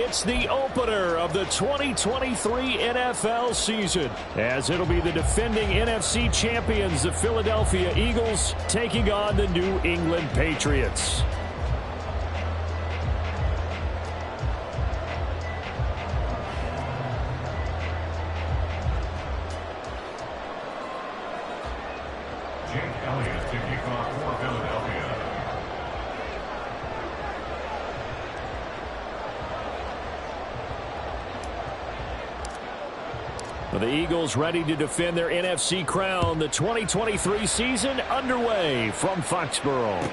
It's the opener of the 2023 NFL season, as it'll be the defending NFC champions, the Philadelphia Eagles, taking on the New England Patriots. The Eagles ready to defend their NFC crown. The 2023 season underway from Foxborough.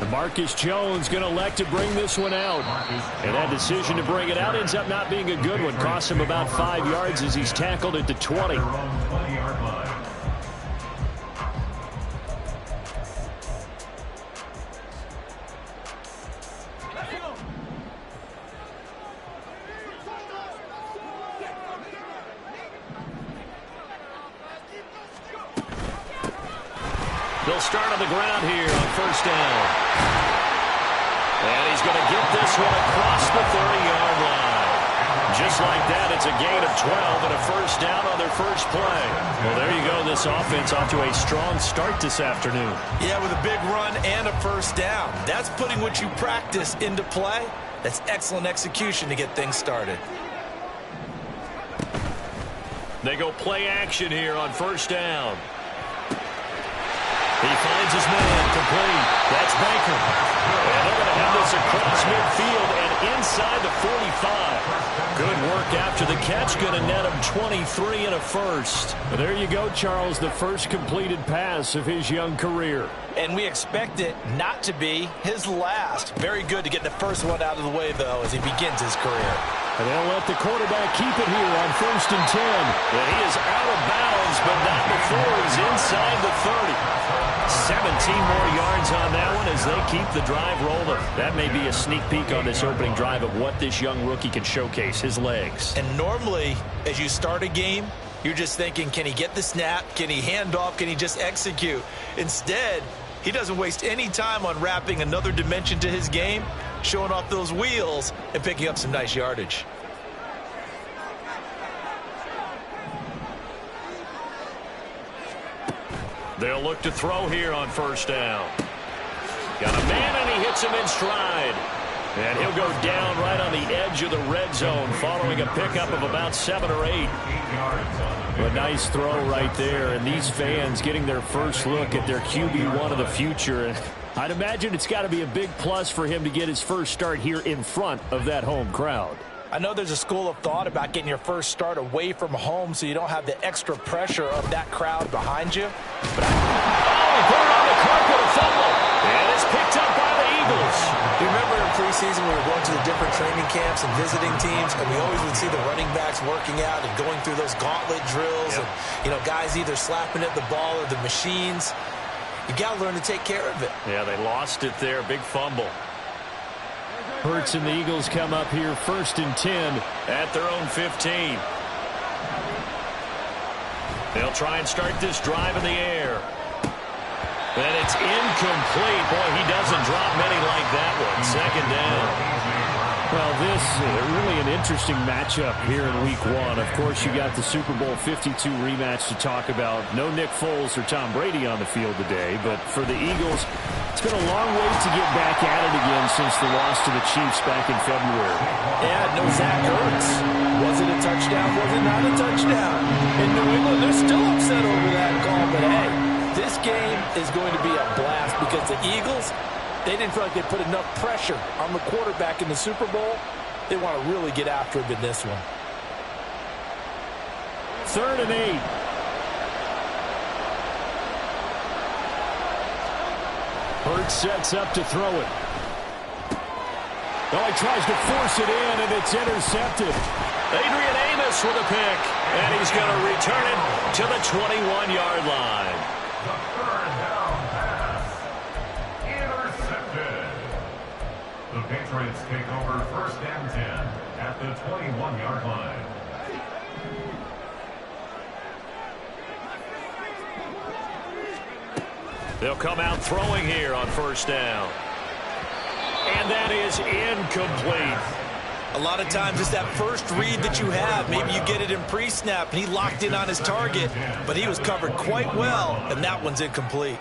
Marcus Jones going to elect to bring this one out. And that decision to bring it out ends up not being a good one. Costs him about 5 yards as he's tackled at the 20. They'll start on the ground here on first down. And he's going to get this one across the 30-yard line. Just like that, it's a gain of 12 and a first down on their first play. Well, there you go. This offense off to a strong start this afternoon. Yeah, with a big run and a first down. That's putting what you practice into play. That's excellent execution to get things started. They go play action here on first down. He finds his man complete. That's Baker. And they're going to have this across midfield and inside the 45. Good work after the catch. Going to net him 23 and a first. Well, there you go, Charles. The first completed pass of his young career. And we expect it not to be his last. Very good to get the first one out of the way, though, as he begins his career. And they'll let the quarterback keep it here on first and 10. And he is out of bounds, but not before he's inside the 30. 17 more yards on that one as they keep the drive rolling. That may be a sneak peek on this opening drive of what this young rookie can showcase, his legs. And normally, as you start a game, you're just thinking, can he get the snap? Can he hand off? Can he just execute? Instead, he doesn't waste any time on wrapping another dimension to his game, showing off those wheels and picking up some nice yardage. They'll look to throw here on first down. Got a man, and he hits him in stride. And he'll go down right on the edge of the red zone following a pickup of about 7 or 8. A nice throw right there, and these fans getting their first look at their QB1 of the future. And I'd imagine it's got to be a big plus for him to get his first start here in front of that home crowd. I know there's a school of thought about getting your first start away from home so you don't have the extra pressure of that crowd behind you. But put it on the carpet, a fumble. And it's picked up by the Eagles. You remember in preseason we were going to the different training camps and visiting teams, and we always would see the running backs working out and going through those gauntlet drills. Yep. And, guys either slapping at the ball or the machines. You got to learn to take care of it. Yeah, they lost it there. Big fumble. Hurts and the Eagles come up here first and 10 at their own 15. They'll try and start this drive in the air. And it's incomplete. Boy, he doesn't drop many like that one. Second down. Well, this is really an interesting matchup here in Week 1. Of course, you got the Super Bowl 52 rematch to talk about. No Nick Foles or Tom Brady on the field today, but for the Eagles, it's been a long wait to get back at it again since the loss to the Chiefs back in February. Yeah, no Zach Ertz. Was it a touchdown? Was it not a touchdown? In New England, they're still upset over that call, but hey, this game is going to be a blast because the Eagles, they didn't feel like they put enough pressure on the quarterback in the Super Bowl. They want to really get after him in this one. 3rd and 8. Hurts sets up to throw it. Oh, he tries to force it in, and it's intercepted. Adrian Amos with a pick, and he's going to return it to the 21-yard line. The Patriots take over first and 10 at the 21-yard line. They'll come out throwing here on first down. And that is incomplete. A lot of times it's that first read that you have. Maybe you get it in pre-snap, and he locked in on his target, but he was covered quite well, and that one's incomplete.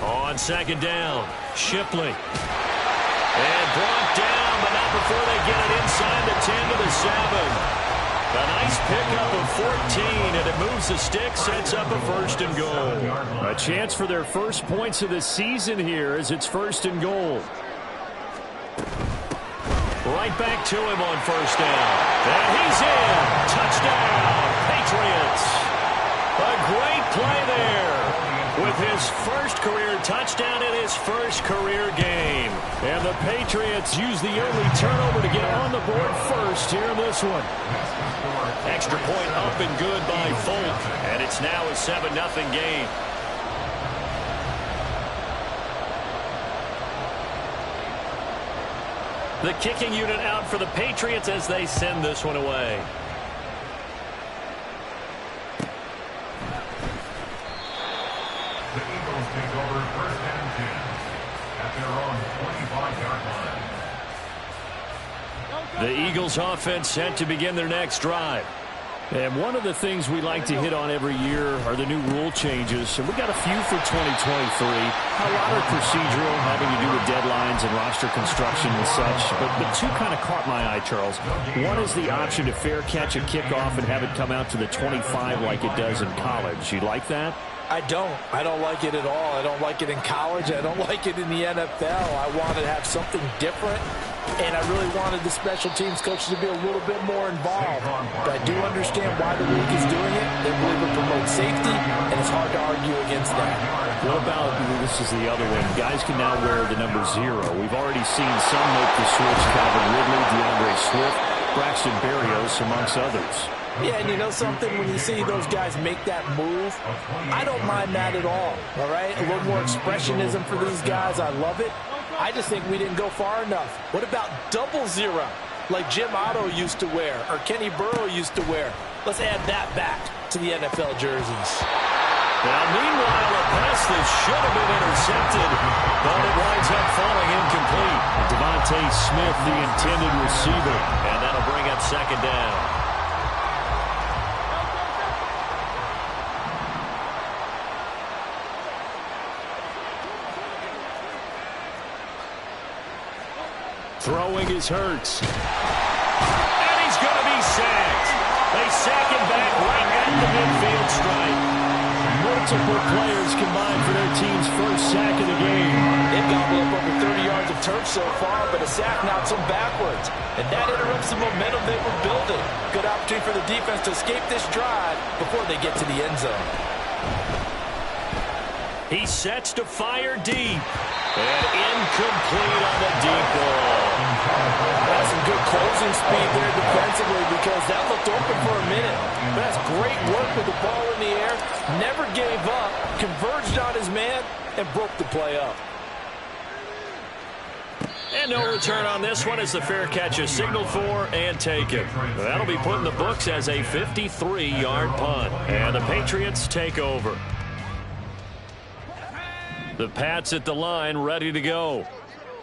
On second down, Shipley. And brought down, but not before they get it inside the 10 to the 7. A nice pickup of 14, and it moves the stick, sets up a 1st and goal. A chance for their first points of the season here as it's 1st and goal. Right back to him on 1st down. And he's in. Touchdown, Patriots. A great play there with his first career touchdown in his first career game. And the Patriots use the early turnover to get on the board first here in this one. Extra point up and good by Folk. And it's now a 7-0 game. The kicking unit out for the Patriots as they send this one away. The Eagles take over 1st and 10 at their own 25-yard line. The Eagles offense set to begin their next drive. And one of the things we like to hit on every year are the new rule changes. And we got a few for 2023. A lot are procedural, having to do with deadlines and roster construction and such. But two kind of caught my eye, Charles. One is the option to fair catch a kickoff and have it come out to the 25 like it does in college. You like that? I don't like it at all. I don't like it in college. I don't like it in the NFL. I want to have something different, and I really wanted the special teams coaches to be a little bit more involved. But I do understand why the league is doing it. They believe it promotes safety, and it's hard to argue against that. What about, this is the other one, guys can now wear the number 0. We've already seen some make the switch, Calvin Ridley, DeAndre Swift, Braxton Berrios, amongst others. Yeah, and you know something? When you see those guys make that move, I don't mind that at all right? A little more expressionism for these guys. I love it. I just think we didn't go far enough. What about 00, like Jim Otto used to wear or Kenny Burrow used to wear? Let's add that back to the NFL jerseys. Now, meanwhile, a pass that should have been intercepted, but it winds up falling incomplete. Devontae Smith, the intended receiver, and that'll bring up 2nd down. Throwing is Hurts. And he's going to be sacked. They sack him back right at the midfield stripe. Multiple players combined for their team's first sack of the game. They've gobbled up over 30 yards of turf so far, but a sack knocks them backwards. And that interrupts the momentum they were building. Good opportunity for the defense to escape this drive before they get to the end zone. He sets to fire deep. And incomplete on the deep ball. That's some good closing speed there defensively because that looked open for a minute. But that's great work with the ball in the air. Never gave up, converged on his man, and broke the play up. And no return on this one as the fair catch is signaled for and taken. That'll be put in the books as a 53-yard punt. And the Patriots take over. The Pats at the line ready to go.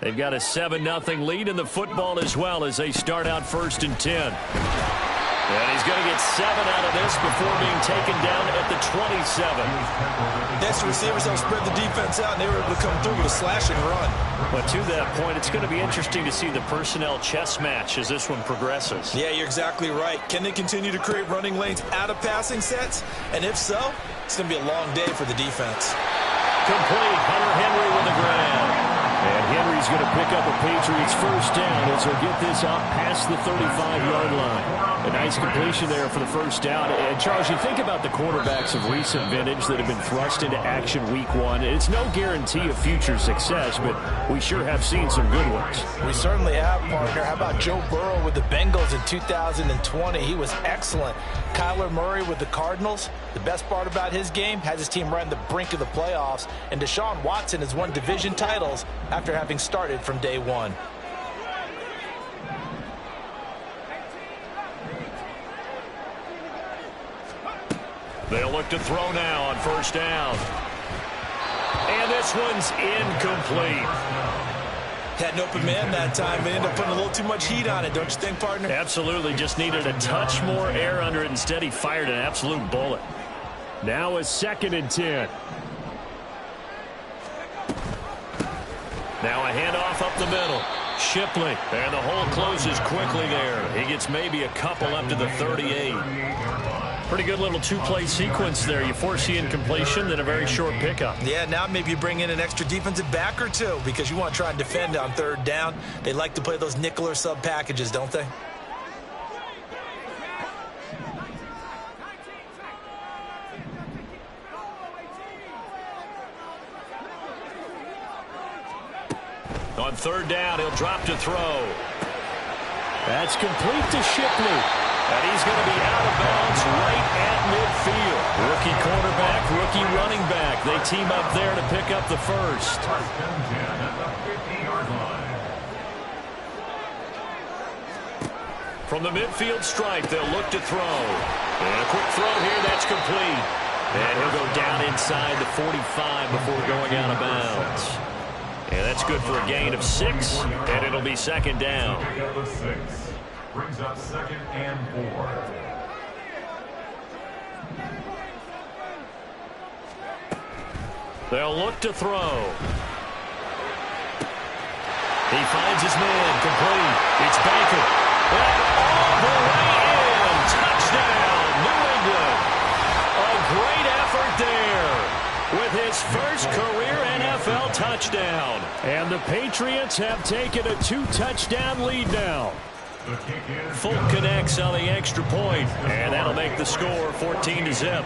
They've got a 7-0 lead in the football as well as they start out 1st and 10. And he's going to get 7 out of this before being taken down at the 27. Next, receivers help spread the defense out, and they were able to come through with a slash and run. But to that point, it's going to be interesting to see the personnel chess match as this one progresses. Yeah, you're exactly right. Can they continue to create running lanes out of passing sets? And if so, it's going to be a long day for the defense. Complete. Hunter Henry with the grab. And Henry's going to pick up a Patriots first down as he'll get this out past the 35-yard line. A nice completion there for the first down. And, Charles, you think about the quarterbacks of recent vintage that have been thrust into action week 1. It's no guarantee of future success, but we sure have seen some good ones. We certainly have, partner. How about Joe Burrow with the Bengals in 2020? He was excellent. Kyler Murray with the Cardinals. The best part about his game has his team right on the brink of the playoffs. And Deshaun Watson has won division titles after having started from day 1. They'll look to throw now on first down. And this one's incomplete. Had an open man that time. They ended up putting a little too much heat on it, don't you think, partner? Absolutely. Just needed a touch more air under it. Instead, he fired an absolute bullet. Now a 2nd and 10. Now a handoff up the middle. Shipley. And the hole closes quickly there. He gets maybe a couple up to the 38. Pretty good little two-play sequence there. You force the incompletion, then a very short pickup. Yeah, now maybe you bring in an extra defensive back or two because you want to try and defend on 3rd down. They like to play those nickel or sub packages, don't they? On 3rd down, he'll drop to throw. That's complete to Shipley. And he's going to be out of bounds right at midfield. Rookie quarterback, rookie running back. They team up there to pick up the first. From the midfield stripe, they'll look to throw. And a quick throw here, that's complete. And he'll go down inside the 45 before going out of bounds. And that's good for a gain of 6, and it'll be 2nd down. Brings up 2nd and 4. They'll look to throw. He finds his man, complete. It's Baker. And all the way in. Touchdown, New England. A great effort there with his first career NFL touchdown. And the Patriots have taken a 2-touchdown lead now. Folk connects on the extra point, and that'll make the score 14-0.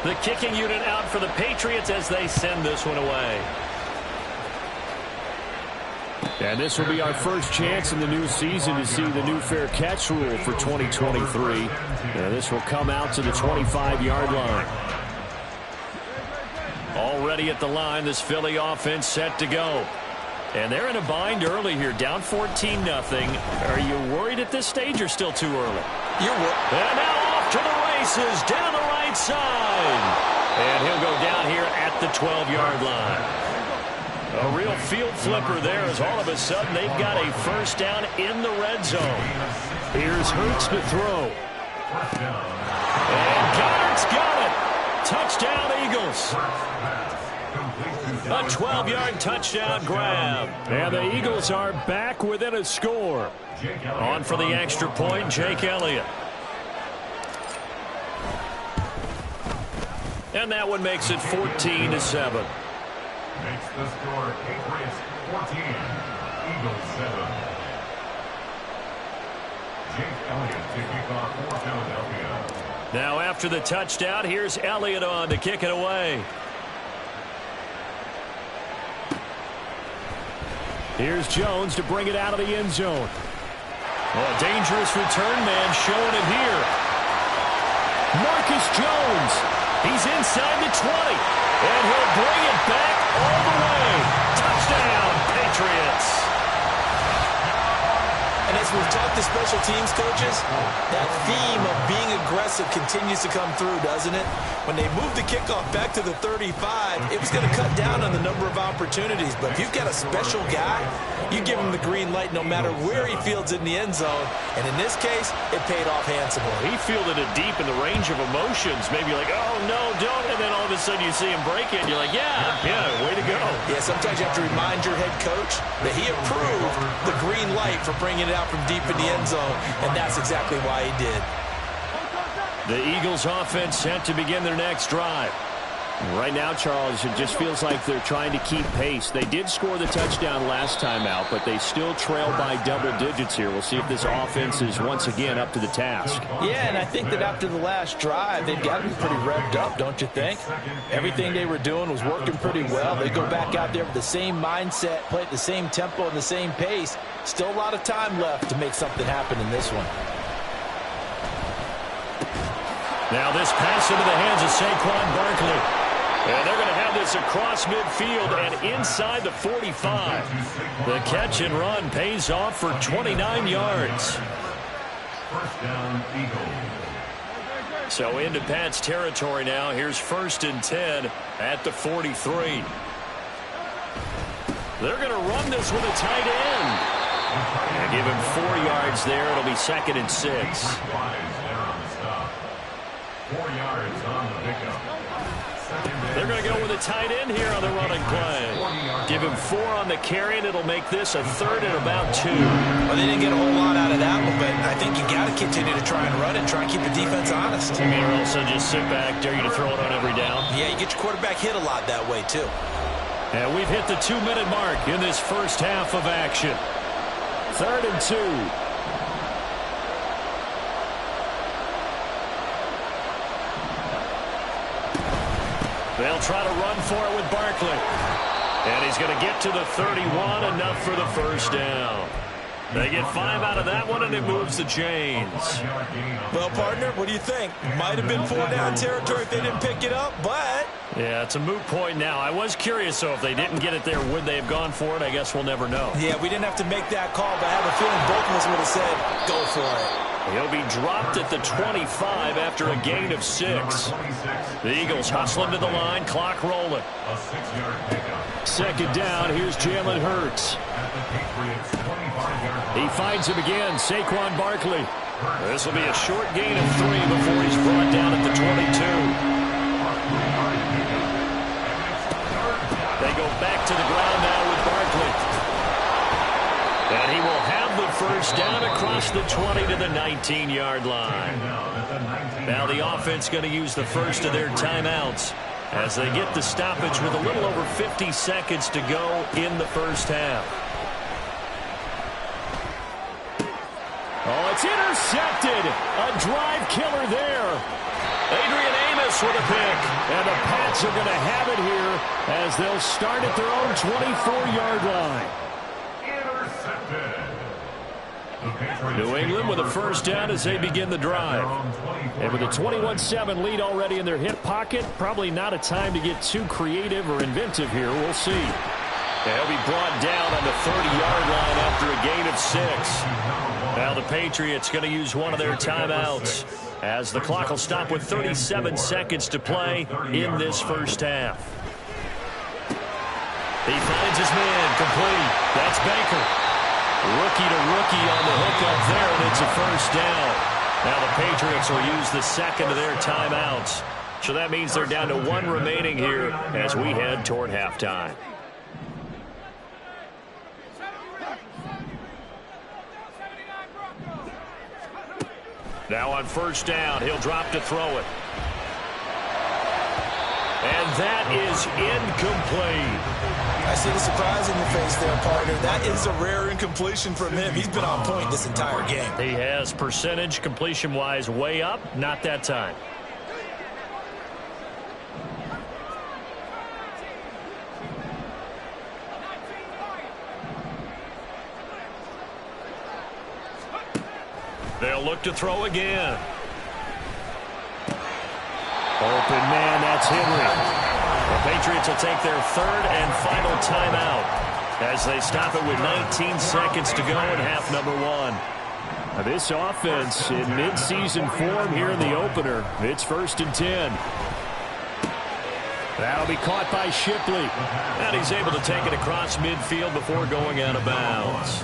The kicking unit out for the Patriots as they send this one away. And this will be our first chance in the new season to see the new fair catch rule for 2023. And this will come out to the 25-yard line. Already at the line, this Philly offense set to go. And they're in a bind early here, down 14-0. Are you worried at this stage or still too early? You're worried. And now off to the races, down the right side. And he'll go down here at the 12-yard line. A real field flipper there as all of a sudden they've got a first down in the red zone. Here's Hurts to throw. And Goddard's got it. Touchdown, Eagles. A 12-yard touchdown grab. And the Eagles are back within a score. On for the extra point, Jake Elliott. And that one makes it 14-7. Makes the score Patriots 14, Eagles 7. Jake Elliott to kick off for Philadelphia. Now after the touchdown, here's Elliott on to kick it away. Here's Jones to bring it out of the end zone. Oh, a dangerous return man showing it here. Marcus Jones. He's inside the 20. And he'll bring it back all the way. Touchdown, Patriots. And as we've talked to special teams coaches, that theme of being aggressive continues to come through, doesn't it? When they moved the kickoff back to the 35, it was going to cut down on the number of opportunities. But if you've got a special guy, you give him the green light no matter where he fields in the end zone. And in this case, it paid off handsomely. He fielded it deep in the range of emotions. Maybe like, oh, no, don't. And then all of a sudden you see him break it. And you're like, yeah, way to go. Yeah, sometimes you have to remind your head coach that he approved the green light for bringing it out from deep in the end zone. And that's exactly why he did. The Eagles offense set to begin their next drive. Right now, Charles, it just feels like they're trying to keep pace. They did score the touchdown last time out, but they still trail by double digits here. We'll see if this offense is once again up to the task. Yeah, and I think that after the last drive, they've got to be pretty revved up, don't you think? Everything they were doing was working pretty well. They go back out there with the same mindset, play at the same tempo and the same pace. Still a lot of time left to make something happen in this one. Now this pass into the hands of Saquon Barkley. And they're going to have this across midfield and inside the 45. The catch and run pays off for 29 yards. First down, Eagles. So into Pat's territory now. Here's 1st and 10 at the 43. They're going to run this with a tight end. And give him 4 yards there. It'll be 2nd and 6. 4 yards on the pickup. They're going to go with a tight end here on the running play. Give him 4 on the carry, and it'll make this a 3rd and about 2. Well, they didn't get a whole lot out of that one, but I think you got to continue to try and run and try and keep the defense honest. I mean, or else they'll just sit back, dare you to throw it on every down. Yeah, you get your quarterback hit a lot that way, too. And we've hit the 2-minute mark in this first half of action. 3rd and 2. They'll try to run for it with Barkley. And he's going to get to the 31, enough for the first down. They get 5 out of that one, and it moves the chains. Well, partner, what do you think? Might have been 4-down territory if they didn't pick it up, but... Yeah, it's a moot point now. I was curious, though, if they didn't get it there, would they have gone for it? I guess we'll never know. Yeah, we didn't have to make that call, but I have a feeling both of us would have said, go for it. He'll be dropped at the 25 after a gain of 6. The Eagles hustling to the line, clock rolling. 2nd down, here's Jalen Hurts. He finds him again, Saquon Barkley. This will be a short gain of 3 before he's brought down at the 22. They go back to the ground now with Barkley. And he will have the first down across the 20 to the 19-yard line. Now the offense going to use the first of their timeouts as they get the stoppage with a little over 50 seconds to go in the first half. Oh, it's intercepted. A drive killer there. Adrian Amos with a pick. And the Pats are going to have it here as they'll start at their own 24-yard line. New England with a first down as they begin the drive. And with a 21-7 lead already in their hip pocket, probably not a time to get too creative or inventive here. We'll see. They'll be brought down on the 30-yard line after a gain of 6. Now the Patriots going to use one of their timeouts as the clock will stop with 37 seconds to play in this first half. He finds his man complete. That's Baker. Rookie to rookie on the hook up there, and it's a first down. Now the Patriots will use the second of their timeouts. So that means they're down to 1 remaining here as we head toward halftime. Now on first down, he'll drop to throw it. And that is incomplete. I see the surprise in your face there, partner. That is a rare incompletion from him. He's been on point this entire game. He has percentage completion-wise way up. Not that time. They'll look to throw again. Open man, that's Henry. The Patriots will take their 3rd and final timeout as they stop it with 19 seconds to go in half number 1. Now this offense in midseason form here in the opener. It's 1st and 10. That'll be caught by Shipley. And he's able to take it across midfield before going out of bounds.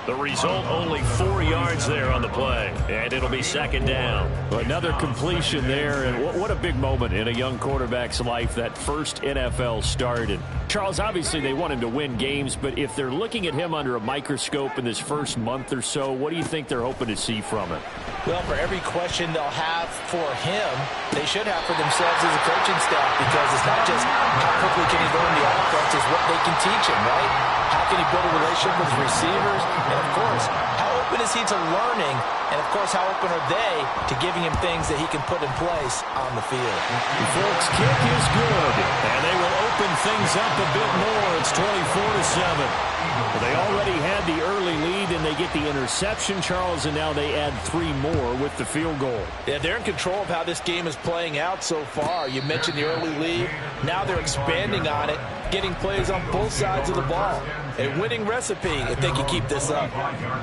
The result, only 4 yards there on the play. And it'll be 2nd down. Another completion there. And what a big moment in a young quarterback's life, that first NFL start. And Charles, obviously they want him to win games, but if they're looking at him under a microscope in this first month or so, what do you think they're hoping to see from him? Well, for every question they'll have for him, they should have for themselves as a coaching staff, because it's not just how quickly can he learn the offense, it's what they can teach him, right? How can he build a relationship with his receivers? And, of course, how open is he to learning? And, of course, how open are they to giving him things that he can put in place on the field? The Folks kick is good. And they will open things up a bit more. It's 24-7. Well, they already had the early lead, and they get the interception, Charles, and now they add 3 more with the field goal. Yeah, they're in control of how this game is playing out so far. You mentioned the early lead. Now they're expanding on it, getting plays on both sides of the ball. A winning recipe if they can keep this up.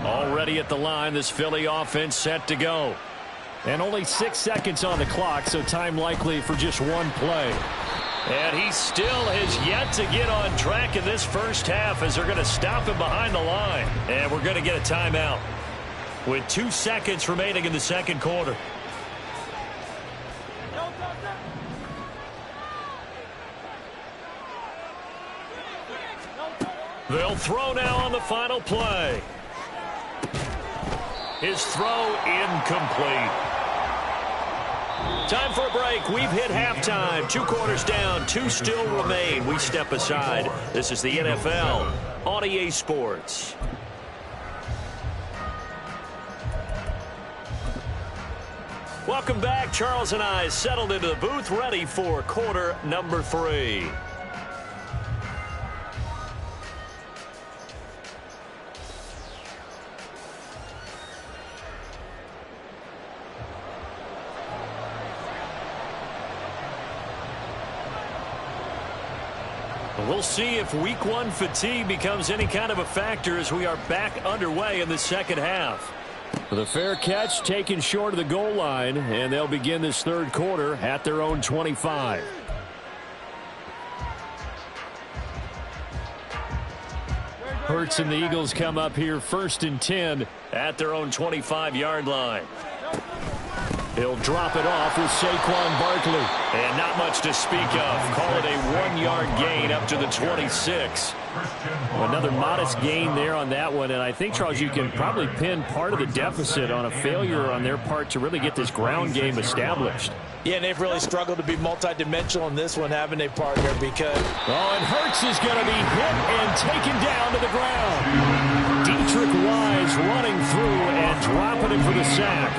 Already at the line, this Philly offense set to go. And only 6 seconds on the clock, so time likely for just one play. And he still has yet to get on track in this first half as they're going to stop him behind the line. And we're going to get a timeout with 2 seconds remaining in the second quarter. They'll throw now on the final play. His throw incomplete. Time for a break. We've hit halftime. 2 quarters down. 2 still remain. We step aside. This is the NFL on EA Sports. Welcome back. Charles and I settled into the booth, ready for quarter number 3. We'll see if week 1 fatigue becomes any kind of a factor as we are back underway in the second half. The fair catch taken short of the goal line, and they'll begin this third quarter at their own 25. Hurts and the Eagles come up here 1st and 10 at their own 25-yard line. He'll drop it off with Saquon Barkley. And not much to speak of. Call it a 1-yard gain up to the 26. Another modest gain there on that one. And I think, Charles, you can probably pin part of the deficit on a failure on their part to really get this ground game established. Yeah, and they've really struggled to be multidimensional in this one, haven't they, partner? Because and Hurts is going to be hit and taken down to the ground. Dietrich Wise running through and dropping him for the sack.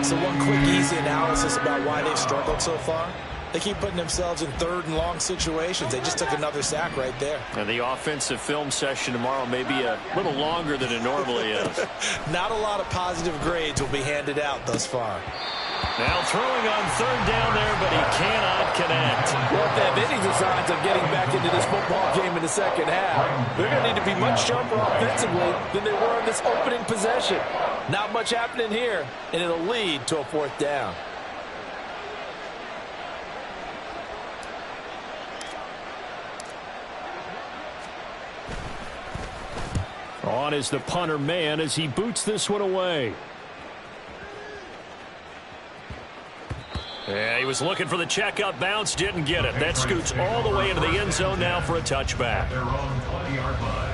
So one quick, easy analysis about why they've struggled so far. They keep putting themselves in 3rd and long situations. They just took another sack right there. And the offensive film session tomorrow may be a little longer than it normally is. Not a lot of positive grades will be handed out thus far. Now throwing on 3rd down there, but he cannot connect. Well, if they have any designs of getting back into this football game in the second half, they're going to need to be much sharper offensively than they were in this opening possession. Not much happening here, and it'll lead to a 4th down. On is the punter man as he boots this one away. Yeah, he was looking for the checkup bounce, didn't get it. That scoots all the way into the end zone now for a touchback. Their own 20-yard line.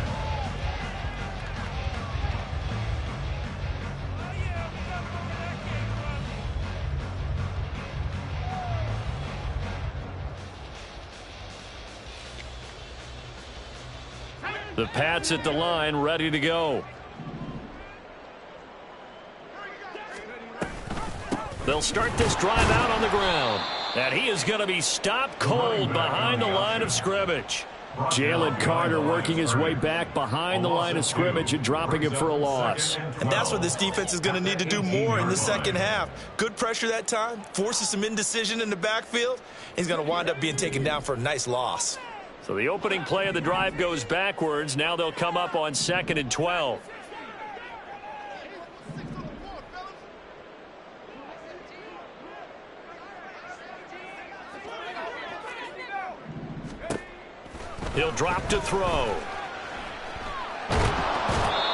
The Pats at the line, ready to go. They'll start this drive out on the ground. And he is going to be stopped cold behind the line of scrimmage. Jalen Carter working his way back behind the line of scrimmage and dropping him for a loss. And that's what this defense is going to need to do more in the second half. Good pressure that time, forces some indecision in the backfield. He's going to wind up being taken down for a nice loss. So the opening play of the drive goes backwards. Now they'll come up on 2nd and 12. He'll drop to throw.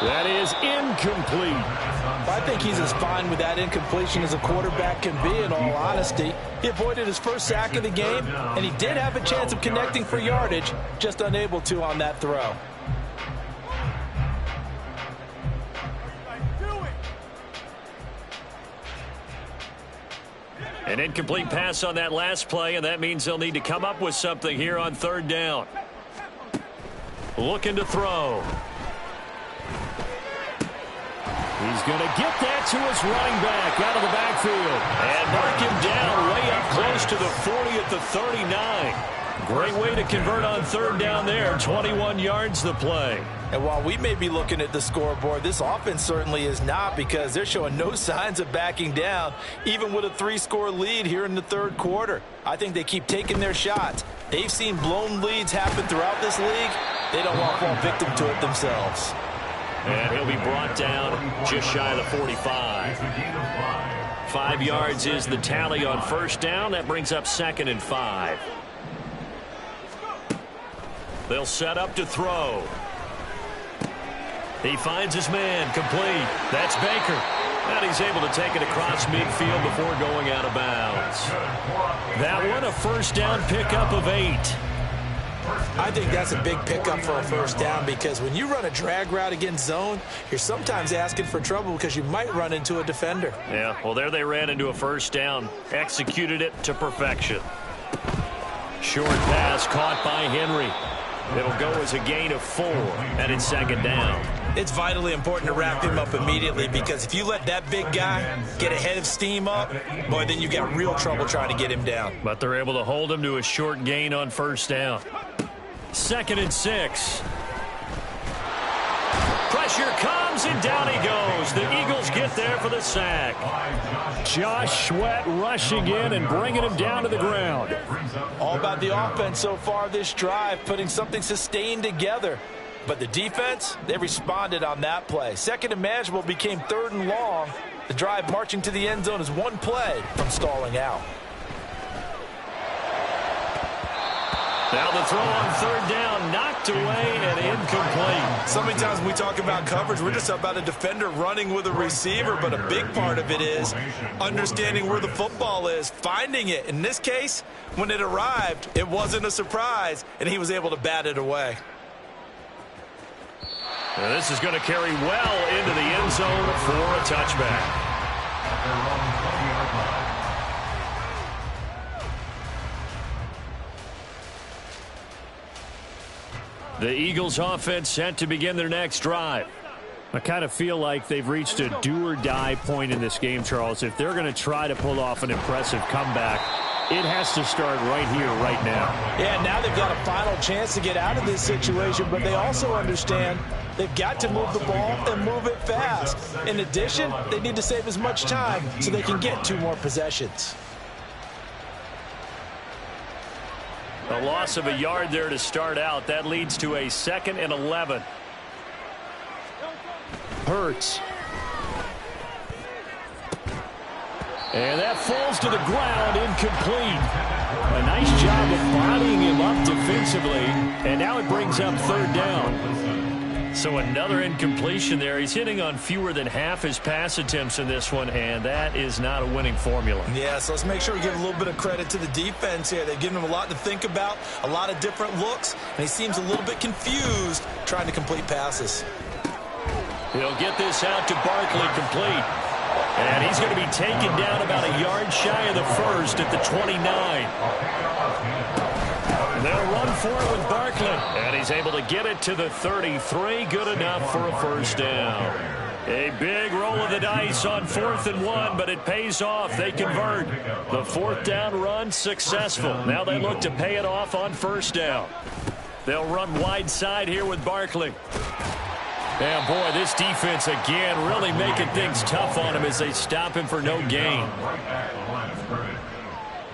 That is incomplete. I think he's as fine with that incompletion as a quarterback can be, in all honesty. He avoided his first sack of the game, and he did have a chance of connecting for yardage, just unable to on that throw. An incomplete pass on that last play, and that means they'll need to come up with something here on 3rd down. Looking to throw. He's going to get that to his running back out of the backfield. And mark him down way up close to the 40 at the 39. Great way to convert on 3rd down there. 21 yards the play. And while we may be looking at the scoreboard, this offense certainly is not, because they're showing no signs of backing down, even with a 3-score lead here in the 3rd quarter. I think they keep taking their shots. They've seen blown leads happen throughout this league. They don't want to fall victim to it themselves. And he'll be brought down just shy of the 45. 5 yards is the tally on first down. That brings up 2nd and 5. They'll set up to throw. He finds his man, complete. That's Baker. And he's able to take it across midfield before going out of bounds. That one, a first down pickup of 8. I think that's a big pickup for a first down, because when you run a drag route against zone, you're sometimes asking for trouble because you might run into a defender. Yeah, well, there they ran into a first down. Executed it to perfection. Short pass caught by Henry. It'll go as a gain of 4, and it's 2nd down. It's vitally important to wrap him up immediately, because if you let that big guy get ahead of steam up, boy, then you got real trouble trying to get him down. But they're able to hold him to a short gain on first down. 2nd and 6. Pressure comes, and down he goes. The Eagles get there for the sack. Josh Sweat rushing in and bringing him down to the ground. All about the offense so far this drive, putting something sustained together. But the defense, they responded on that play. 2nd and manageable became 3rd and long. The drive marching to the end zone is 1 play from stalling out. Now the throw on 3rd down, knocked away and incomplete. So many times when we talk about coverage, we're just about a defender running with a receiver, but a big part of it is understanding where the football is, finding it. In this case, when it arrived, it wasn't a surprise, and he was able to bat it away. Now this is going to carry well into the end zone for a touchback. The Eagles offense set to begin their next drive. I kind of feel like they've reached a do-or-die point in this game, Charles. If they're going to try to pull off an impressive comeback, it has to start right here, right now. Yeah, now they've got a final chance to get out of this situation, but they also understand they've got to move the ball and move it fast. In addition, they need to save as much time so they can get 2 more possessions. A loss of a yard there to start out. That leads to a 2nd and 11. Hurts. And that falls to the ground, incomplete. A nice job of bodying him up defensively, and now it brings up 3rd down. So another incompletion there. He's hitting on fewer than half his pass attempts in this one, and that is not a winning formula. Yeah, so let's make sure we give a little bit of credit to the defense here. They've given him a lot to think about, a lot of different looks, and he seems a little bit confused trying to complete passes. He'll get this out to Barkley, complete. And he's going to be taken down about a yard shy of the first at the 29. They'll run for it with Barkley. And he's able to get it to the 33. Good enough for a first down. A big roll of the dice on 4th and 1, but it pays off. They convert. The 4th down run successful. Now they look to pay it off on first down. They'll run wide side here with Barkley. And boy, this defense again really making things tough on him as they stop him for no gain.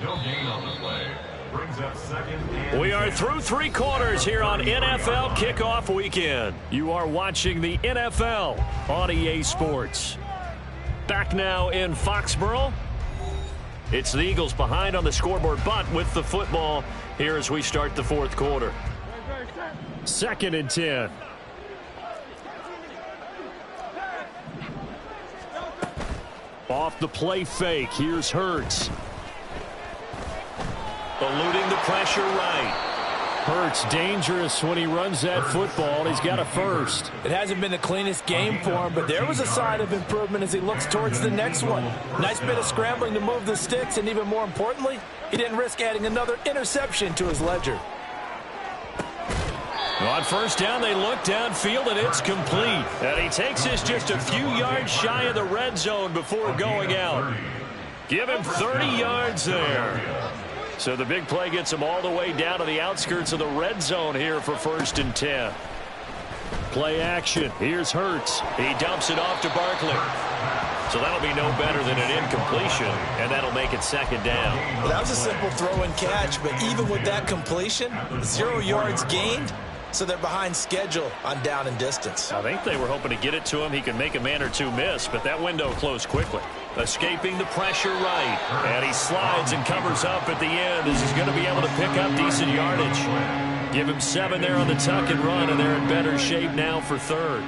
No gain on the play. Brings up 2nd and We are through 3 quarters here on NFL Kickoff Weekend. You are watching the NFL on EA Sports. Back now in Foxborough. It's the Eagles behind on the scoreboard, but with the football here as we start the 4th quarter. 2nd and 10. Off the play fake, here's Hurts. Eluding the pressure right. Hurts dangerous when he runs that football. He's got a first. It hasn't been the cleanest game for him, but there was a sign of improvement as he looks towards the next one. Nice bit of scrambling to move the sticks, and even more importantly, he didn't risk adding another interception to his ledger. On first down, they look downfield, and it's complete. And he takes this just a few yards shy of the red zone before going out. Give him 30 yards there. So the big play gets him all the way down to the outskirts of the red zone here for 1st and 10. Play action. Here's Hurts. He dumps it off to Barkley. So that'll be no better than an incompletion, and that'll make it 2nd down. Well, that was a simple throw and catch, but even with that completion, 0 yards gained, so they're behind schedule on down and distance. I think they were hoping to get it to him. He could make a man or two miss, but that window closed quickly. Escaping the pressure right. And he slides and covers up at the end as he's going to be able to pick up decent yardage. Give him 7 there on the tuck and run, and they're in better shape now for third.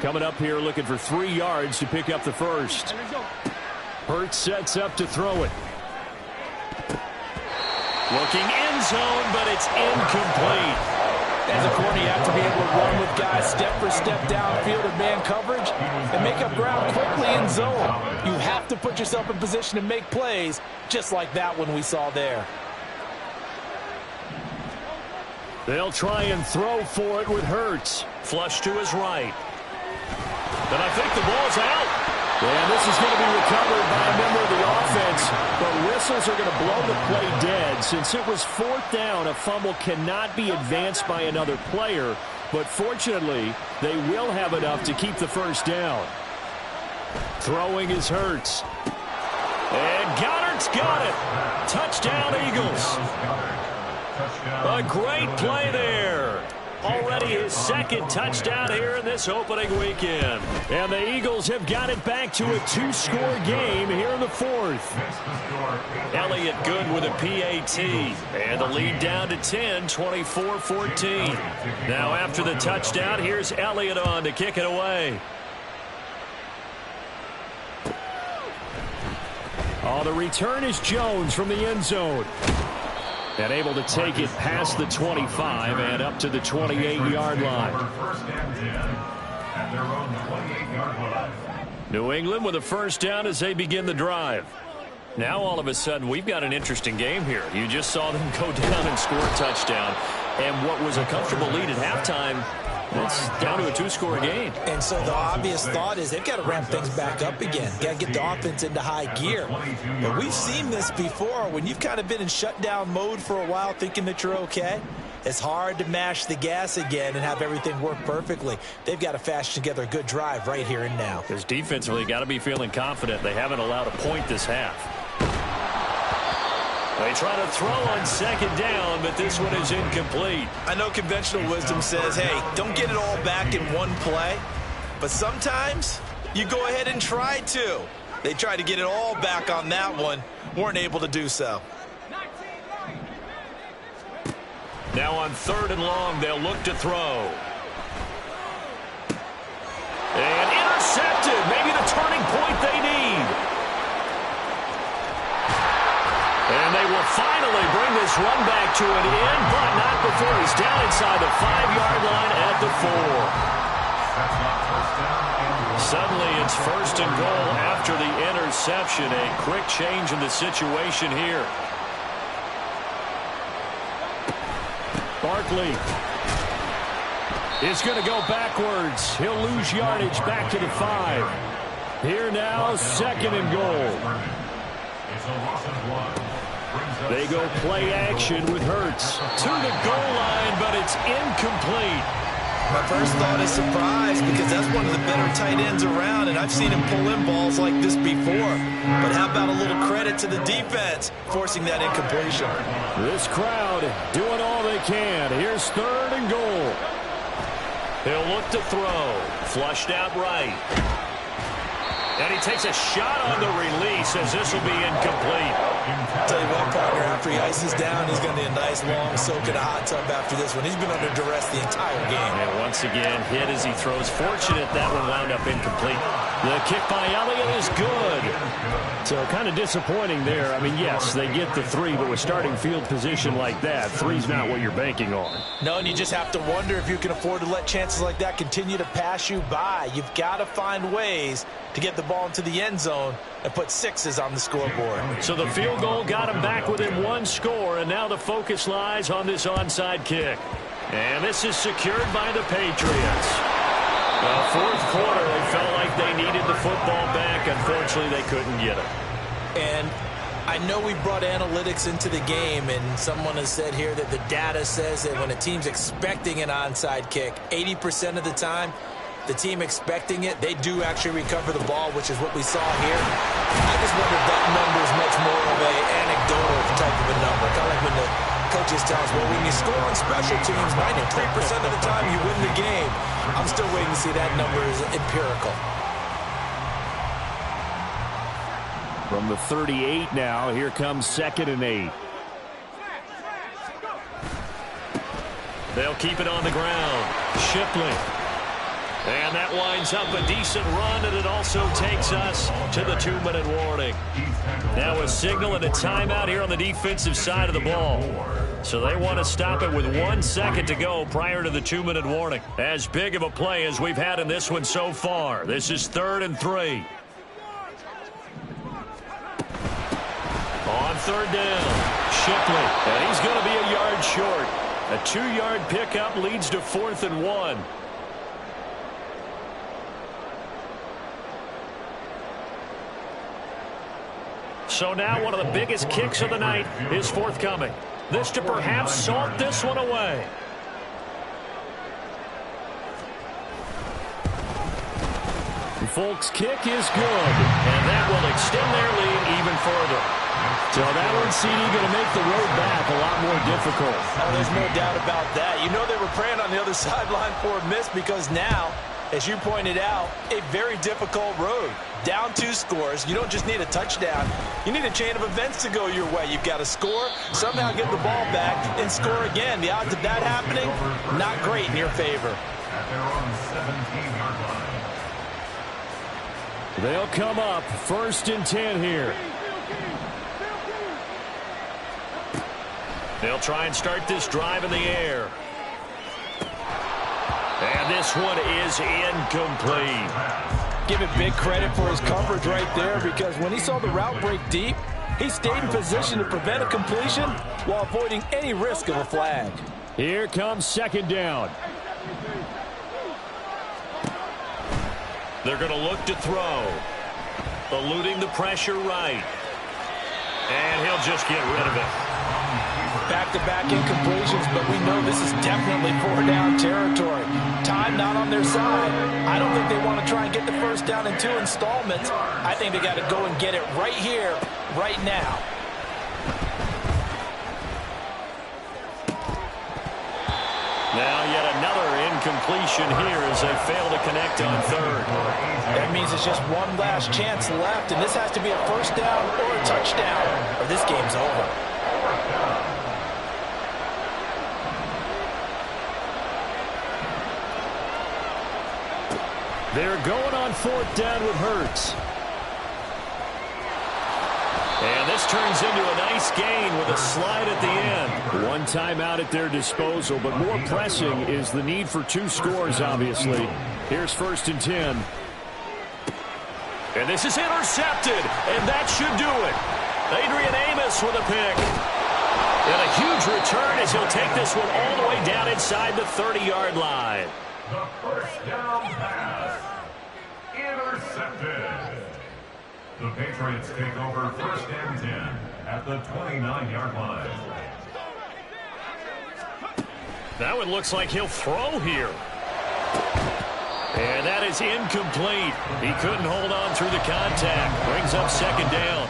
Coming up here looking for 3 yards to pick up the first. Hurts sets up to throw it. Looking end zone, but it's incomplete. As a corner, you have to be able to run with guys step for step downfield in man coverage and make up ground quickly in zone. You have to put yourself in position to make plays, just like that one we saw there. They'll try and throw for it with Hurts. Flush to his right. And I think the ball's out. And this is going to be recovered by a member of the offense. But whistles are going to blow the play dead. Since it was 4th down, a fumble cannot be advanced by another player. But fortunately, they will have enough to keep the first down. Throwing is Hurts. And Goddard's got it. Touchdown, Eagles. A great play there. Already his 2nd touchdown here in this opening weekend. And the Eagles have got it back to a 2-score game here in the 4th. Elliott good with a PAT. And the lead down to 10, 24-14. Now after the touchdown, here's Elliott on to kick it away. Oh, the return is Jones from the end zone. And able to take it past the 25 and up to the 28-yard line. New England with a first down as they begin the drive. Now all of a sudden we've got an interesting game here. You just saw them go down and score a touchdown. And what was a comfortable lead at halftime, it's down to a 2-score game. And so the obvious thought is they've got to ramp things back up again. Got to get the offense into high gear. But we've seen this before. When you've kind of been in shutdown mode for a while thinking that you're okay, it's hard to mash the gas again and have everything work perfectly. They've got to fashion together a good drive right here and now. Because defensively, got to be feeling confident. They haven't allowed a point this half. They try to throw on 2nd down, but this one is incomplete. I know conventional wisdom says, hey, don't get it all back in one play. But sometimes you go ahead and try to. They tried to get it all back on that one. Weren't able to do so. Now on 3rd and long, they'll look to throw. And intercepted. Maybe the turning point they need. And they will finally bring this run back to an end, but not before he's down inside the 5-yard line at the 4. Suddenly it's 1st and goal after the interception. A quick change in the situation here. Barkley is going to go backwards. He'll lose yardage back to the 5. Here now, 2nd and goal. They go play action with Hurts. To the goal line, but it's incomplete. My first thought is surprise because that's one of the better tight ends around, and I've seen him pull in balls like this before. But how about a little credit to the defense forcing that incompletion? This crowd doing all they can. Here's 3rd and goal. He'll look to throw. Flushed out right. And he takes a shot on the release as this will be incomplete. Tell you what, partner, after he ices down, he's going to need a nice long soak in a hot tub after this one. He's been under duress the entire game. And once again, hit as he throws. Fortunate that one wound up incomplete. The kick by Elliott is good. So kind of disappointing there. I mean, yes, they get the 3, but with starting field position like that, 3's not what you're banking on. No, and you just have to wonder if you can afford to let chances like that continue to pass you by. You've got to find ways to get the ball into the end zone and put 6s on the scoreboard. So the field goal got him back within 1 score, and now the focus lies on this onside kick. And this is secured by the Patriots. The 4th quarter, they felt like they needed the football back. Unfortunately, they couldn't get it. And I know we brought analytics into the game, and someone has said here that the data says that when a team's expecting an onside kick, 80% of the time, the team expecting it, they do actually recover the ball, which is what we saw here. I just wonder if that number is much more of an anecdotal type of a number. Kind of like when the coaches tell us, well, when you score on special teams, 93% of the time you win the game. I'm still waiting to see that number is empirical. From the 38 now, here comes 2nd and 8. They'll keep it on the ground. Shipley. And that winds up a decent run, and it also takes us to the 2-minute warning. Now a signal and a timeout here on the defensive side of the ball. So they want to stop it with 1 second to go prior to the 2-minute warning. As big of a play as we've had in this one so far. This is 3rd and 3. On 3rd down, Shipley. And he's going to be a yard short. A 2-yard pickup leads to 4th and 1. So now one of the biggest kicks of the night is forthcoming. This to perhaps salt this one away. Folks' kick is good. And that will extend their lead even further. So that one, CD, going to make the road back a lot more difficult. Oh, there's no doubt about that. You know they were praying on the other sideline for a miss because now, as you pointed out, a very difficult road. Down 2 scores. You don't just need a touchdown. You need a chain of events to go your way. You've got to score, somehow get the ball back, and score again. The odds of that happening, not great in your favor. At their own 17-yard line. They'll come up 1st and 10 here. They'll try and start this drive in the air. And this one is incomplete. Give it big credit for his coverage right there, because when he saw the route break deep, he stayed in position to prevent a completion while avoiding any risk of a flag. Here comes 2nd down. They're going to look to throw. Eluding the pressure right. And he'll just get rid of it. Back-to-back incompletions, but we know this is definitely 4-down territory. Time not on their side. I don't think they want to try and get the first down in 2 installments. I think they got to go and get it right here, right now. Now yet another incompletion here as they fail to connect on 3rd. That means it's just one last chance left, and this has to be a first down or a touchdown, or this game's over. They're going on 4th down with Hurts. And this turns into a nice gain with a slide at the end. 1 timeout at their disposal, but more pressing is the need for 2 scores, obviously. Here's 1st and 10. And this is intercepted, and that should do it. Adrian Amos with a pick. And a huge return as he'll take this one all the way down inside the 30-yard line. The first down pass. Intercepted. The Patriots take over 1st and 10 at the 29-yard line. That one looks like he'll throw here. And that is incomplete. He couldn't hold on through the contact. Brings up 2nd down.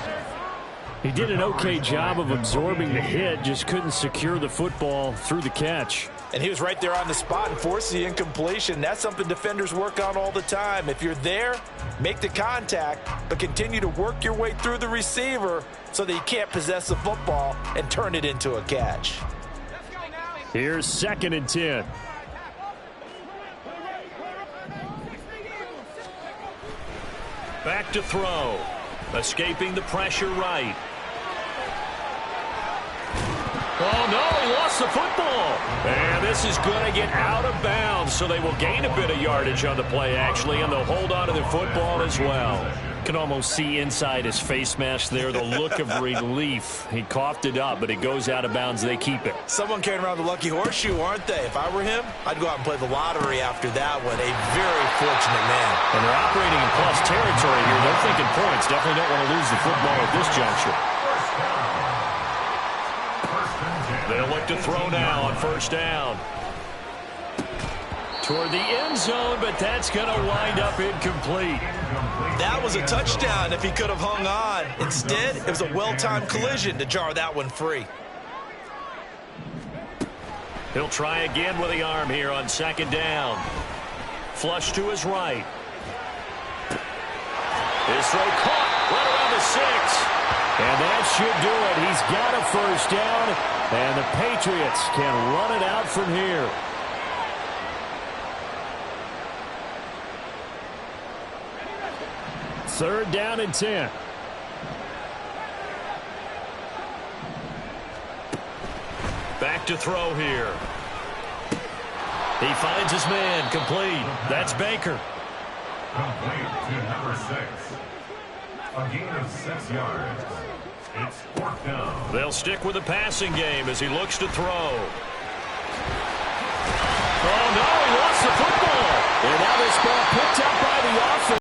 He did an okay job of absorbing the hit, just couldn't secure the football through the catch. And he was right there on the spot and forced the incompletion. That's something defenders work on all the time. If you're there, make the contact, but continue to work your way through the receiver so that you can't possess the football and turn it into a catch. Here's 2nd and 10. Back to throw. Escaping the pressure right. Oh, no, he lost the football. And this is going to get out of bounds, so they will gain a bit of yardage on the play, actually, and they'll hold on to the football as well. Can almost see inside his face mask there, the look of relief. He coughed it up, but it goes out of bounds. They keep it. Someone carrying around the lucky horseshoe, aren't they? If I were him, I'd go out and play the lottery after that one. A very fortunate man. And they're operating in plus territory here. They're thinking points. Definitely don't want to lose the football at this juncture. They'll look to throw now on 1st down. Toward the end zone, but that's going to wind up incomplete. That was a touchdown if he could have hung on. Instead, it was a well-timed collision to jar that one free. He'll try again with the arm here on 2nd down. Flush to his right. His throw caught right around the the 6. And that should do it. He's got a first down, and the Patriots can run it out from here. Third down and 10. Back to throw here. He finds his man. Complete. That's Baker. Complete to number 6. A gain of 6 yards. It's 4th down. They'll stick with the passing game as he looks to throw. Oh, no, he lost the football. And now this ball picked up by the offense.